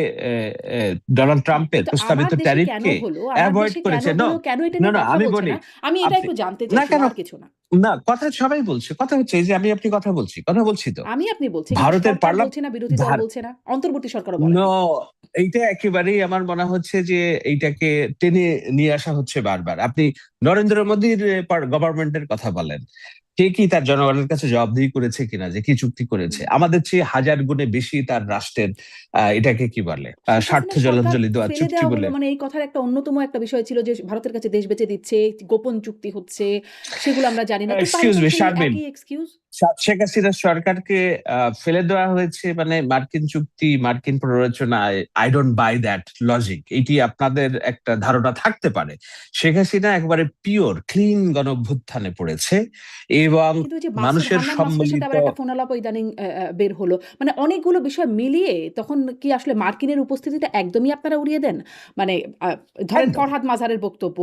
ডোনাল্ড ট্রাম্পের কিন্তু প্রস্তাবিত কেন ট্যারিফকে হলো? অ্যাভয়েড করেছে। কেন এটা না নিয়ে না, কথা আমি বলছে বলি, না? আমি এটা আপনি একটু জানতে না চাইছিলাম, কেন, আর কিছু না। না কথা সবাই বলছে, কথা হচ্ছে এই যে আমি আপনি কথা বলছি, কথা বলছি তো। আপনি বলছি, কিন্তু ভারতের সরকার পার্লামেন্ট, বলছে না, বিরোধী দল বলছে না, অন্তর্বর্তী সরকারও বলেনি। নো, এইটা একেবারেই আমার মনে হচ্ছে যে এইটাকে টেনে নিয়ে আসা হচ্ছে বারবার। আপনি নরেন্দ্র মোদীর গভর্নমেন্টের কথা বলেন, কে কি তার জনগণের কাছে জবাবদিহি করেছে কিনা যে কি চুক্তি করেছে? আমাদের চেয়ে হাজার গুণে বেশি তার রাষ্ট্রের এটাকে কি বলে শেখ স্বার্থ হাসিনার সরকার জলাঞ্জলি দেওয়ার ফেলে চুক্তি দেওয়া হলো, বলে। মানে এই কথার একটা অন্যতম একটা বিষয় ছিল যে ভারতের কাছে দেশ বেচে দিচ্ছে, গোপন চুক্তি হচ্ছে, সেগুলো আমরা জানি না। তো তাই এক্সকিউজ তো মি সেই শারমিন, একই এক্সকিউজ। শেখ হাসিনার সরকারকে ফেলে দেওয়া হয়েছে মানে মার্কিন চুক্তি, মার্কিন প্ররোচনা, I don't buy that logic. এটি আপনাদের একটা ধারণা থাকতে পারে। শেখ হাসিনা একবারে পিওর ক্লিন গণ অভ্যুত্থানে পড়েছে এবং কিন্তু ওই যে মাসুদ, মানুষের হান্নান মাসুদের সাথে সম্মিলিত। আবার একটা ফোনালাপ ইদানিং বের হলো। মানে অনেকগুলো বিষয় মিলিয়ে তখন কি আসলে মার্কিনের উপস্থিতিটা একদমই আপনারা উড়িয়ে দেন? মানে আ ধরেন একদম, ফরহাদ মাজারের বক্তব্য,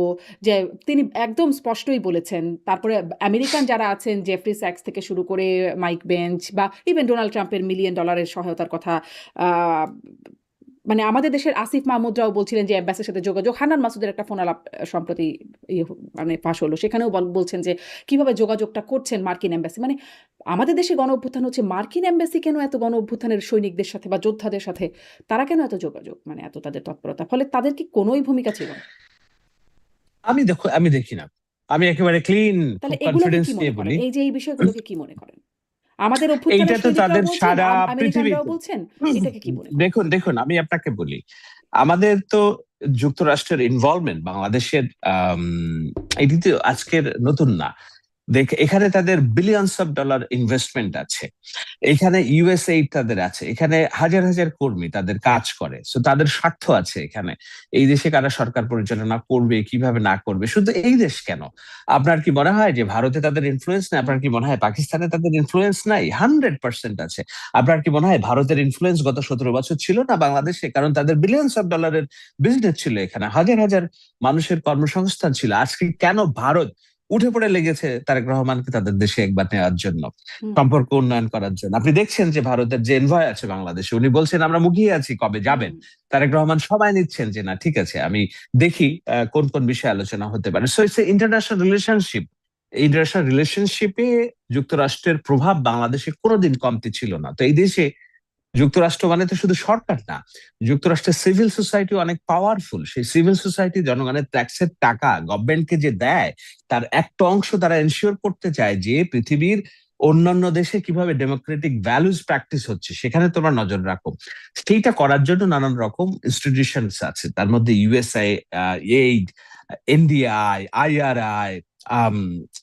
যে তিনি একদম স্পষ্টই বলেছেন। তারপরে আমেরিকান যারা আছেন, জেফরি স্যাক্স থেকে শুরু করে মাইক বেঞ্চ বা ইভেন ডোনাল্ড ট্রাম্পের $1 মিলিয়ন সহায়তার কথা। আ মানে আমাদের দেশের আসিফ মাহমুদরাও বলছিলেন যে এম্বাসির সাথে যোগাযোগ। হান্নান মাসুদের একটা ফোনালাপ সম্প্রতি মানে ফাঁস হলো। সেখানেও বলছেন যে কিভাবে যোগাযোগটা করছেন মার্কিন এম্বাসি। মানে আমাদের দেশে গণ অভ্যুত্থান হচ্ছে, মার্কিন এম্বাসি কেন এত গণ অভ্যুত্থানের সৈনিকদের সাথে বা যোদ্ধাদের সাথে তারা কেন এত যোগাযোগ? মানে এত তাদের তৎপরতা। ফলে তাদের কি কোনোই ভূমিকা ছিল না? আমি দেখি না, আমি একেবারে ক্লিন, তাহলে খুব এগুলোকে কনফিডেন্স কি মনে নিয়ে করেন? বলি। এই যে এই বিষয়গুলোকে কি মনে করেন? আমাদের এইটা অভ্যুত্থানের তো সৈনিকরাও তাদের বলছেন, সারা আমেরিকানরাও পৃথিবীতে। বলছেন। এটাকে কি মনে করেন? দেখুন দেখুন, আমি আপনাকে বলি, আমাদের তো যুক্তরাষ্ট্রের ইনভলভমেন্ট বাংলাদেশের এটি তো আজকের নতুন না। এখানে তাদের বিলিয়নস অফ ডলার ইনভেস্টমেন্ট আছে, এখানে ইউএসএইড তাদের আছে, এখানে হাজার হাজার কর্মী তাদের কাজ করে, সো তাদের স্বার্থ আছে এখানে। এই দেশে কারা সরকার পরিচালনা করবে, কিভাবে না করবে, শুধু এই দেশ কেন, আপনার কি মনে হয় যে ভারতে তাদের ইনফ্লুয়েন্স নেই? আপনার কি মনে হয় পাকিস্তানে তাদের ইনফ্লুয়েন্স নাই? 100% আছে। আপনার কি মনে হয় ভারতের ইনফ্লুয়েন্স গত 17 বছর ছিল না বাংলাদেশে? কারণ তাদের বিলিয়নস অফ ডলারের বিজনেস ছিল, এখানে হাজার হাজার মানুষের কর্মসংস্থান ছিল। আজকে কেন ভারত উঠে পড়ে লেগেছে তারেক রহমানকে তাদের দেশে একবার নেওয়ার জন্য, হুম, সম্পর্ক উন্নয়ন করার জন্য? আপনি দেখছেন যে ভারতের যে এনভয় আছে বাংলাদেশে, উনি বলছেন আমরা মুখিয়ে আছি কবে যাবেন। হুম। তারেক রহমান সবাই নিচ্ছেন যে না ঠিক আছে, আমি দেখি কোন কোন বিষয়ে আলোচনা হতে পারে। So it's international relationship. International রিলেশনশিপে যুক্তরাষ্ট্রের প্রভাব বাংলাদেশে কোনোদিন কমতি ছিল না। তো এই দেশে যুক্তরাষ্ট্র মানে তো শুধু সরকার না, যুক্তরাষ্ট্রের সিভিল সোসাইটি অনেক পাওয়ারফুল। সেই সিভিল সোসাইটি জনগণের ট্যাক্সের টাকা গভর্নমেন্টকে যে দেয়, তার একটা অংশ তারা এনশিওর করতে চায় যে পৃথিবীর অন্যান্য দেশে কিভাবে ডেমোক্রেটিক ভ্যালুজ প্র্যাকটিস হচ্ছে সেখানে তোমরা নজর রাখো। সেইটা করার জন্য নানান রকম ইনস্টিটিউশনস আছে, তার মধ্যে ইউএসআই, এইড, এনডিআই, আইআরআই,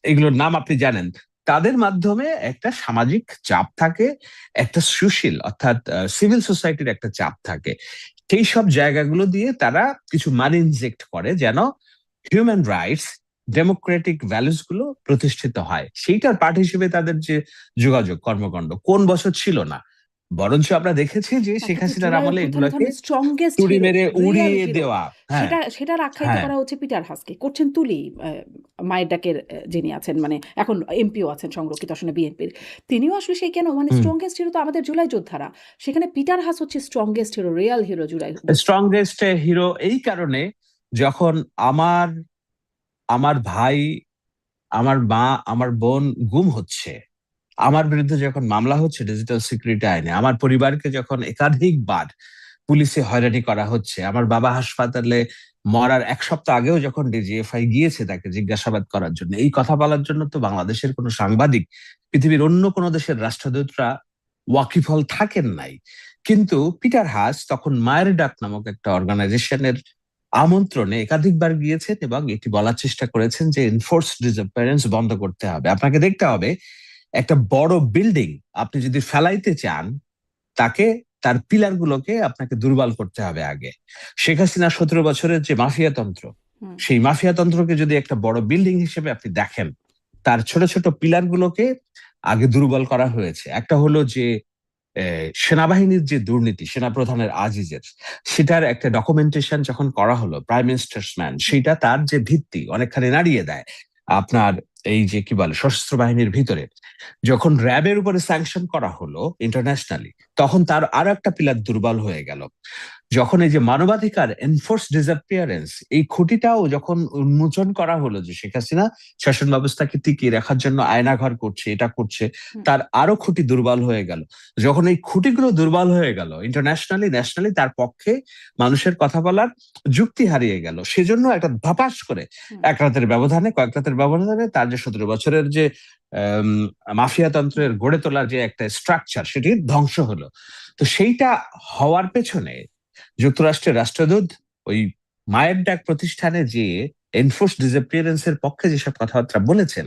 এগুলোর নাম আপনি জানেন। তাদের মাধ্যমে একটা সামাজিক চাপ থাকে, একটা সুশীল অর্থাৎ সিভিল সোসাইটির একটা চাপ থাকে। সেই সব জায়গাগুলো দিয়ে তারা কিছু মানি ইনজেক্ট করে যেন হিউম্যান রাইটস, ডেমোক্রেটিক ভ্যালুস গুলো প্রতিষ্ঠিত হয়। সেইটার পার্ট হিসেবে তাদের যে যোগাযোগ কর্মকাণ্ড কোন বছর ছিল না। বরঞ্চ আমরা দেখেছি যে না শেখ কিন্তু হাসিনার জুলাই আমলে অভ্যুত্থানে এগুলোকে ধরেন স্ট্রংগেস্ট তুড়ি হিরো, মেরে রিয়াল উড়িয়ে হিরো, দেওয়া। হ্যাঁ, সেটার আখ্যায়িত হ্যাঁ। করা হচ্ছে পিটার হাসকে। করছেন তুলি মায়ের ডাকের যিনি আছেন মানে এখন এমপিও আছেন সংরক্ষিত আসনে বিএনপির। তিনিও আসলে সেই কেন মানে হুম। স্ট্রংগেস্ট হিরো তো আমাদের জুলাই যোদ্ধারা। সেখানে পিটার হাস হচ্ছে স্ট্রংগেস্ট হিরো, রিয়াল হিরো জুলাই অভ্যুত্থানে। স্ট্রংগেস্ট হিরো এই কারণে, যখন আমার আমার ভাই, আমার মা, আমার বোন গুম হচ্ছে, আমার বিরুদ্ধে যখন মামলা হচ্ছে ডিজিটাল সিকিউরিটি আইনে, আমার পরিবারকে যখন একাধিকবার পুলিশে হয়রানি করা হচ্ছে, আমার বাবা হাসপাতালে মরার 1 সপ্তাহ আগেও যখন ডিজিএফআই গিয়েছে তাকে জিজ্ঞাসাবাদ করার জন্য, এই কথা বলার জন্য তো বাংলাদেশের কোনো সাংবাদিক, পৃথিবীর অন্য কোনো দেশের রাষ্ট্রদূতরা ওয়াকিফল থাকেন নাই। কিন্তু পিটার হাস তখন মায়ের ডাক নামক একটা অর্গানাইজেশনের আমন্ত্রণে একাধিকবার গিয়েছেন এবং এটি বলার চেষ্টা করেছেন যে এনফোর্সড ডিসঅ্যাপিয়ারেন্স বন্ধ করতে হবে। আপনাকে দেখতে হবে, একটা বড় বিল্ডিং আপনি যদি ফেলাইতে চান, তাকে, তার পিলার গুলোকে আপনাকে দুর্বল করতে হবে আগে। শেখ হাসিনা 17 বছরের যে মাফিয়া তন্ত্র, হুম। সেই মাফিয়া তন্ত্রকে যদি একটা বড় বিল্ডিং হিসেবে আপনি দেখেন, তার ছোট ছোট পিলার গুলোকে আগে দুর্বল করা হয়েছে। একটা হলো যে সেনাবাহিনীর যে দুর্নীতি, সেনাপ্রধানের আজিজের, সেটার একটা ডকুমেন্টেশন যখন করা হলো, প্রাইম মিনিস্টার্স ম্যান, সেটা তার যে ভিত্তি অনেকখানি নাড়িয়ে দেয়। আপনার এই যে কি বলে সশস্ত্র বাহিনীর ভিতরে যখন র্যাবের উপরে স্যাংশন করা হলো ইন্টারন্যাশনালি, তখন তার আরো একটা পিলার দুর্বল হয়ে গেল। যখন এই যে মানবাধিকার, এনফোর্স ডিসঅ্যাপিয়ারেন্স, এই খুঁটিটাও যখন উন্মোচন করা হলো যে শেখ হাসিনা শাসন ব্যবস্থাকে টিকিয়ে রাখার জন্য আয়নাঘর করছে, এটা করছে, হুম। তার আরো খুঁটি দুর্বল হয়ে গেল। যখন এই খুঁটিগুলো দুর্বল হয়ে গেল, ইন্টারন্যাশনালি ন্যাশনালি তার পক্ষে মানুষের কথা বলার যুক্তি হারিয়ে গেল। সেজন্য একটা ধপাস করে হুম। কয়েক রাতের ব্যবধানে তার যে 17 বছরের যে আম, মাফিয়া তন্ত্রের গড়ে তোলার যে একটা স্ট্রাকচার, সেটি ধ্বংস হলো। তো সেইটা হওয়ার পেছনে যুক্তরাষ্ট্রের রাষ্ট্রদূত ওই মায়ের ডাক প্রতিষ্ঠানে যে এনফোর্স ডিসঅ্যাপিয়ারেন্স এর পক্ষে যেসব কথাবার্তা বলেছেন,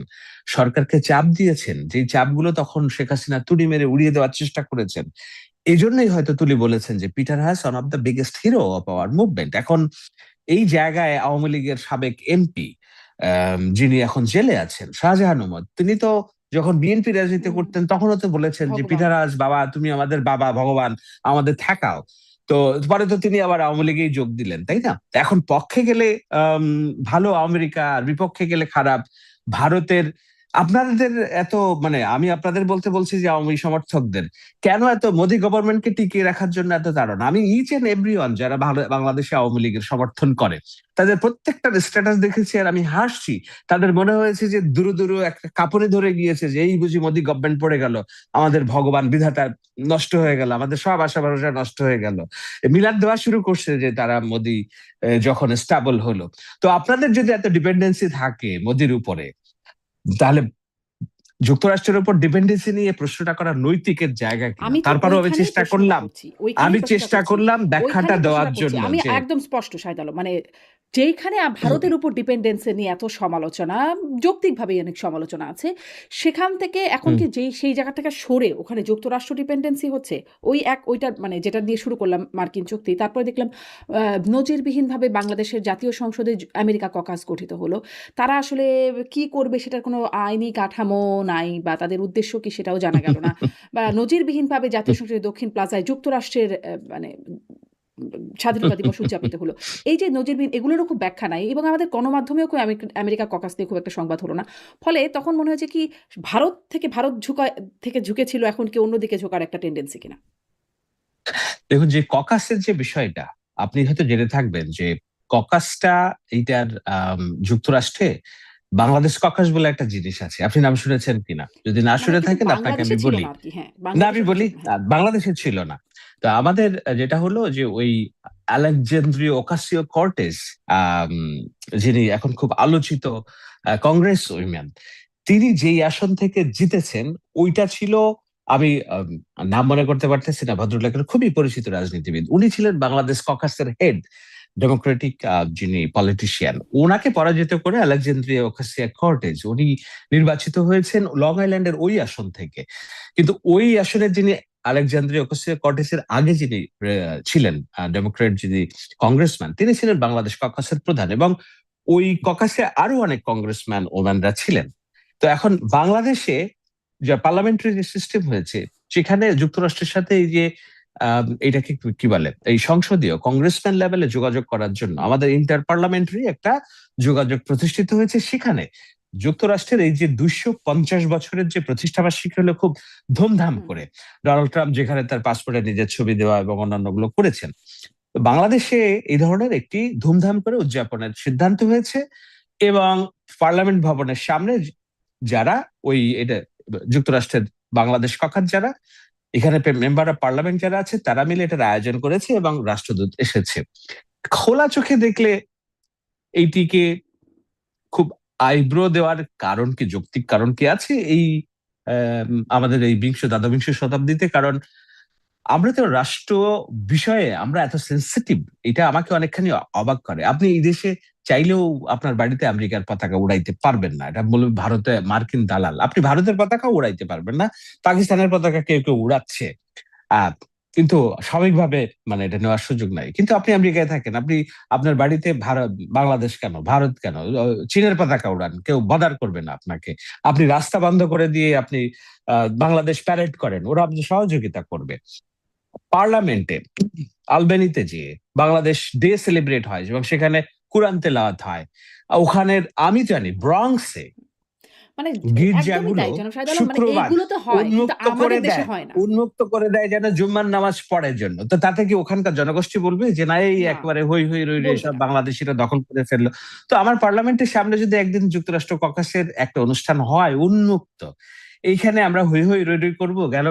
সরকারকে চাপ দিয়েছেন, যে চাপগুলো তখন শেখ হাসিনা তুড়ি মেরে উড়িয়ে দেওয়ার চেষ্টা করেছেন। এই জন্যই হয়তো তুলি বলেছেন যে Peter Haas one of the biggest hero of our movement. এখন এই জায়গায় আওয়ামী লীগের সাবেক এমপি, যিনি এখন জেলে আছেন, শাহজাহান ওমর, তিনি তো যখন বিএনপি রাজনীতি হুম। করতেন তখনও তো বলেছেন যে ভগবান। পিটার হাস বাবা, তুমি আমাদের বাবা, ভগবান, আমাদের থাকাও। তো পরে তো তিনি আবার আওয়ামী লীগেই যোগ দিলেন, তাই না? তো এখন পক্ষে গেলে ভালো আমেরিকা, আর বিপক্ষে গেলে খারাপ ভারতের। আপনাদের এত, মানে আমি আপনাদের বলতে বলছি যে আওয়ামী সমর্থকদের কেন এত মোদী গভর্নমেন্টকে টিকিয়ে রাখার জন্য এত তাড়না? আমি ইচ এন্ড এভরিওয়ান যারা বাংলাদেশে আওয়ামী লীগের সমর্থন করে, তাদের প্রত্যেকটার স্ট্যাটাস দেখেছি আর আমি হাসছি। তাদের মনে হয়েছে যে দুরু দুরু একটা কাপড়ে ধরে গিয়েছে, যে এই বুঝি মোদী গভর্নমেন্ট পড়ে গেল, আমাদের ভগবান বিধাতা নষ্ট হয়ে গেল, আমাদের সব আশা ভরসা নষ্ট হয়ে গেল। মিলাদ দেওয়া শুরু করছে যে তারা মোদী যখন স্টেবল হলো। তো আপনাদের যদি এত ডিপেন্ডেন্সি থাকে মোদির উপরে, তাহলে যুক্তরাষ্ট্রের উপর ডিপেন্ডেন্সি নিয়ে প্রশ্নটা করা নৈতিকের জায়গা কিনা? আমি তো তারপরেও আমি ওইখানেই চেষ্টা প্রশ্নটা করলাম, করছি, ওইখানেই প্রশ্নটা করছি, ব্যাখ্যাটা ওইখানেই দেওয়ার প্রশ্নটা করছি। জন্য আমি যে একদম স্পষ্ট শাহেদ আলম মানে যেইখানে ভারতের উপর ডিপেন্ডেন্সি নিয়ে এত সমালোচনা, যৌক্তিকভাবেই অনেক সমালোচনা আছে, সেখান থেকে এখন হুম, কি সেই জায়গা থেকে সরে ওখানে যুক্তরাষ্ট্র ডিপেন্ডেন্সি হচ্ছে? ওইটা মানে যেটা দিয়ে শুরু করলাম মার্কিন চুক্তি, তারপরে দেখলাম নজিরবিহীনভাবে বাংলাদেশের জাতীয় সংসদে আমেরিকা ককাস গঠিত হলো। তারা আসলে কি করবে সেটার কোনো আইনি কাঠামো নাই বা তাদের উদ্দেশ্য কি সেটাও জানা গেল না। বা নজিরবিহীনভাবে জাতীয় সংসদের দক্ষিণ প্লাজায় যুক্তরাষ্ট্রের মানে স্বাধীনতা দিবস উদযাপিত হলো। এই যে নজিরবিহীন, এগুলোরও খুব ব্যাখ্যা নাই এবং আমাদের গণমাধ্যমেও খুব আমেরিকা ককাস নিয়ে খুব একটা সংবাদ হলো না। ফলে তখন মনে হয়েছে কি ভারত ঝুঁকেছিল, এখন কি অন্যদিকে ঝোঁকার একটা টেন্ডেন্সি কিনা? দেখুন, যে ককাসের যে বিষয়টা, আপনি হয়তো জেনে থাকবেন যে ককাসটা এইটার যুক্তরাষ্ট্রে বাংলাদেশ ককাস বলে একটা জিনিস আছে। আপনি নাম শুনেছেন কিনা? যদি না মানে শুনে কিন্তু থাকেন আপনাকে বাংলাদেশে আমি ছিল বলি। না আরকি। হ্যাঁ, না, আমি বাংলাদেশে ওটা বলি, ছিল না। হ্যাঁ। বাংলাদেশে ছিল না। তো আমাদের যেটা হলো যে ওই আলেকজান্দ্রিও ওকাসিও কর্টেস, আম, যিনি এখন খুব আলোচিত কংগ্রেস উইমেন, তিনি যেই আসন থেকে জিতেছেন, ওইটা ছিল, আমি নাম মনে করতে পারতেছি না ভদ্রলোকের, খুবই পরিচিত রাজনীতিবিদ, উনি ছিলেন বাংলাদেশ ককাসের হেড, ডেমোক্রেটিক যিনি পলিটিশিয়ান। ওনাকে পরাজিত করে আলেকজান্দ্রিয়া ওকাসিয়া কর্টেজ উনি নির্বাচিত হয়েছেন লং আইল্যান্ডের ওই আসন থেকে। কিন্তু ওই আসনের যিনি আলেকজান্দ্রিয়া ওকাসিয়া কর্টেসের আগে যিনি ছিলেন ডেমোক্রেট যিনি কংগ্রেসম্যান, তিনি ছিলেন বাংলাদেশ ককাসের প্রধান, এবং ওই ককাসে আরো অনেক কংগ্রেসম্যান ওম্যানরা ছিলেন। তো এখন বাংলাদেশে যে পার্লামেন্টারি যে সিস্টেম হয়েছে, সেখানে যুক্তরাষ্ট্রের সাথে এই যে এটাকে কি বলে, এই সংসদীয় কংগ্রেসম্যান লেভেলে যোগাযোগ করার জন্য আমাদের ইন্টার পার্লামেন্টারি একটা যোগাযোগ প্রতিষ্ঠিত হয়েছে। সেখানে যুক্তরাষ্ট্রের এই যে 250 বছরের যে প্রতিষ্ঠাবার্ষিকী হলো খুব ধুমধাম হুম। করে, ডোনাল্ড ট্রাম্প যেখানে তার পাসপোর্টে নিজের ছবি দেওয়া এবং অন্যান্য গুলো করেছেন, তো বাংলাদেশে এই ধরনের একটি ধুমধাম করে উদযাপনের সিদ্ধান্ত হয়েছে। এবং পার্লামেন্ট ভবনের সামনে যারা ওই এটা যুক্তরাষ্ট্রের বাংলাদেশ কক্ষার যারা এখানে মেম্বার অফ পার্লামেন্ট যারা আছে তারা মিলে এটার আয়োজন করেছে এবং রাষ্ট্রদূত এসেছে। খোলা চোখে দেখলে এইটিকে খুব আইব্রো দেওয়ার কারণ কি, যৌক্তিক কারণ কি আছে এই আমাদের এই দ্বাদশ শতাব্দীতে? কারণ আমরা তো রাষ্ট্র বিষয়ে আমরা এত সেন্সিটিভ, এটা আমাকে অনেকখানি অবাক করে। আপনি এই দেশে চাইলেও আপনার বাড়িতে আমেরিকার পতাকা উড়াইতে পারবেন না, এটা বলবে ভারতে মার্কিন দালাল। আপনি ভারতের পতাকা উড়াইতে পারবেন না, পাকিস্তানের পতাকা কেউ কেউ উড়াচ্ছে। আহ কিন্তু স্বাভাবিকভাবে মানে এটা নেওয়ার সুযোগ নাই। কিন্তু আপনি আমেরিকায় থাকেন, আপনি আপনার বাড়িতে ভারত, বাংলাদেশ কেন, ভারত কেন, চীনের পতাকা উড়ান, কেউ বদার করবে না আপনাকে। আপনি রাস্তা বন্ধ করে দিয়ে আপনি বাংলাদেশ প্যারেড করেন, ওরা আপনি সহযোগিতা করবে। পার্লামেন্টে আলবেনিতে যে বাংলাদেশ ডে সেলিব্রেট হয় এবং সেখানে কোরআন তেলাওয়াত হয়, ওখানের আমি জানি ব্রঙ্কসে মানে একদমই গির্জাগুলো তাই জনাব শাহিদ আলম, মানে শুক্রবার এইগুলো তো হয় কিন্তু উন্মুক্ত করে আমাদের দেশে দেয়, হয় না। উন্মুক্ত করে দেয় যেন জুম্মার নামাজ পড়ার জন্য। তো তাতে কি ওখানকার জনগোষ্ঠী বলবে যে না, এই না, একেবারে হই হই রই রই বলবে সব না। বাংলাদেশিরা দখল করে ফেললো? তো আমার পার্লামেন্টের সামনে যদি একদিন যুক্তরাষ্ট্র ককাসের একটা অনুষ্ঠান হয় উন্মুক্ত, এইখানে আমরা হই হই রই রই করবো, গেল